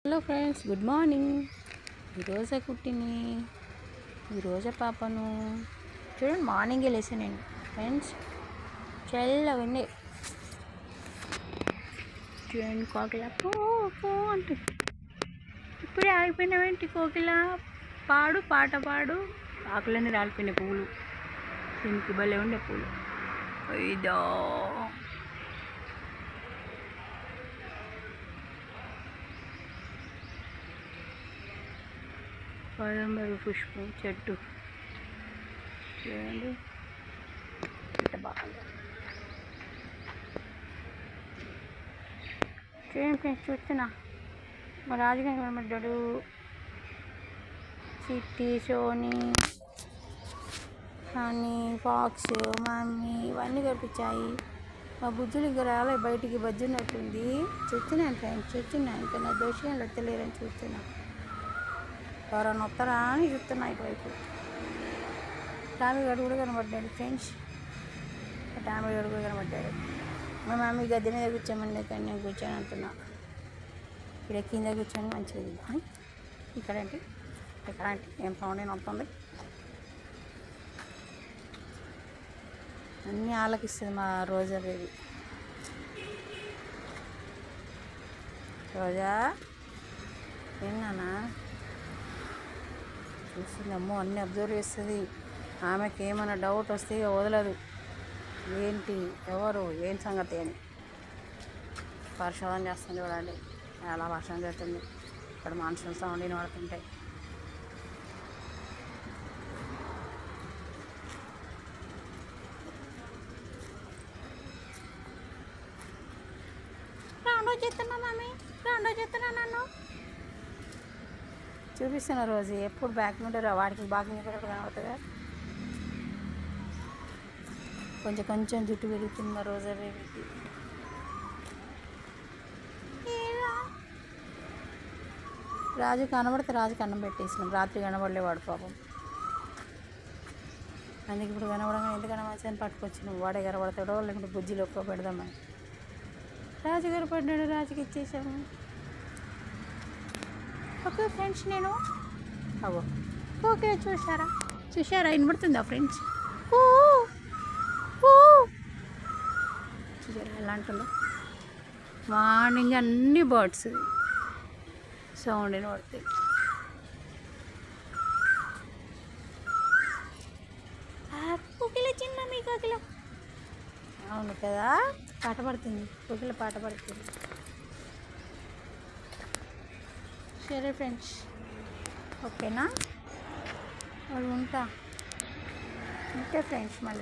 Hello friends, good morning. ఈరోజే కుట్టిని ఈరోజే పాపను చూడండి. మార్నింగే లేసి నేను ఫ్రెండ్స్ చల్లగా ఉంది. చూడండి కోకిల పో పో అంటు ఇప్పుడే ఆగిపోయినావేంటి కోకిల? పాడు పాట పాడు. ఆకులన్నీ రాలిపోయినాయి పువ్వులు. దీనికి భలే ఉండే పూలు. ఇదో కదంబరి పుష్పం చెట్టు చూడండి ఎంత బాగుంది. చూడండి ఫ్రెండ్స్, చూస్తున్నా మా రాజుగారి కనబడ్డాడు. చిట్టి, సోని, హనీ, ఫాక్స్, మమ్మీ ఇవన్నీ కనిపించాయి. మా బుజ్జులు ఇంకా రాలే, బయటికి బజ్జున్నట్టుంది. చూస్తున్నాను ఫ్రెండ్స్, చూస్తున్నా. ఇంకా నా దోషం లెక్కలేరని చూస్తున్నా. ఎవరన్నా వస్తారా అని చూస్తున్నా. ఇటువైపు టామీ గడు కూడా కనబడ్డాడు ఫ్రెండ్స్. టామీ గడు కూడా కనబడ్డాడు. మా మమ్మీ గద్దె మీద కూర్చోమని కానీ నేను కూర్చొని అంటున్నా. ఇక్కడ కింద కూర్చొని మంచిగా తింటాను. ఇక్కడంటే ఏం సౌండ్ అయినా వస్తుంది. అన్నీ ఆలకిస్తుంది మా రోజా బేబీ. రోజా ఏమన్నా చూస్తుంది. అమ్మో అన్నీ అబ్జర్వ్ చేస్తుంది. ఆమెకి ఏమైనా డౌట్ వస్తే వదలదు. ఏంటి ఎవరు ఏం సంగతి అని పరిశోధన చేస్తుంది. చూడండి ఎలా వర్షం చేస్తుంది. ఇక్కడ మనుషులు సౌండ్ వినబడుతుంటాయి. రౌండో చేస్తున్నా మమ్మీ, రౌండో చేస్తున్నా. నన్ను చూపిస్తున్న రోజు ఎప్పుడు బ్యాక్ నుండి వాడికి బాగా కనబడుతుందా. కొంచెం కొంచెం జుట్టు పెరుగుతుంది రోజా బేబీకి. రాజు కనబడితే రాజుకి అన్నం పెట్టేసినాం. రాత్రి కనబడలేవాడు పాపం. అందుకే ఇప్పుడు కనబడగా ఎంత కనబడని పట్టుకొచ్చినాం. వాడే కనబడతాడో లేకుంటే బుజ్జిలో ఒక్క పెడదామని. రాజు గారు పడ్డాడు, రాజుకి ఇచ్చేసాము. ఓకే ఫ్రెండ్స్, నేను అవో ఓకే చూసారా వినబడుతుందా ఫ్రెండ్స్? చూసారా ఎలా అంటుందో. మార్నింగ్ అన్ని బర్డ్స్ సౌండ్ వినబడుతుంది. కోకిల చిన్న మీ కోకిల అవును కదా, పాట పడుతుంది. కోకిల పాట పడుతుంది. సరే ఫ్రెండ్స్, ఓకేనా? వాళ్ళు ఉంటా. ఓకే ఫ్రెండ్స్, మళ్ళీ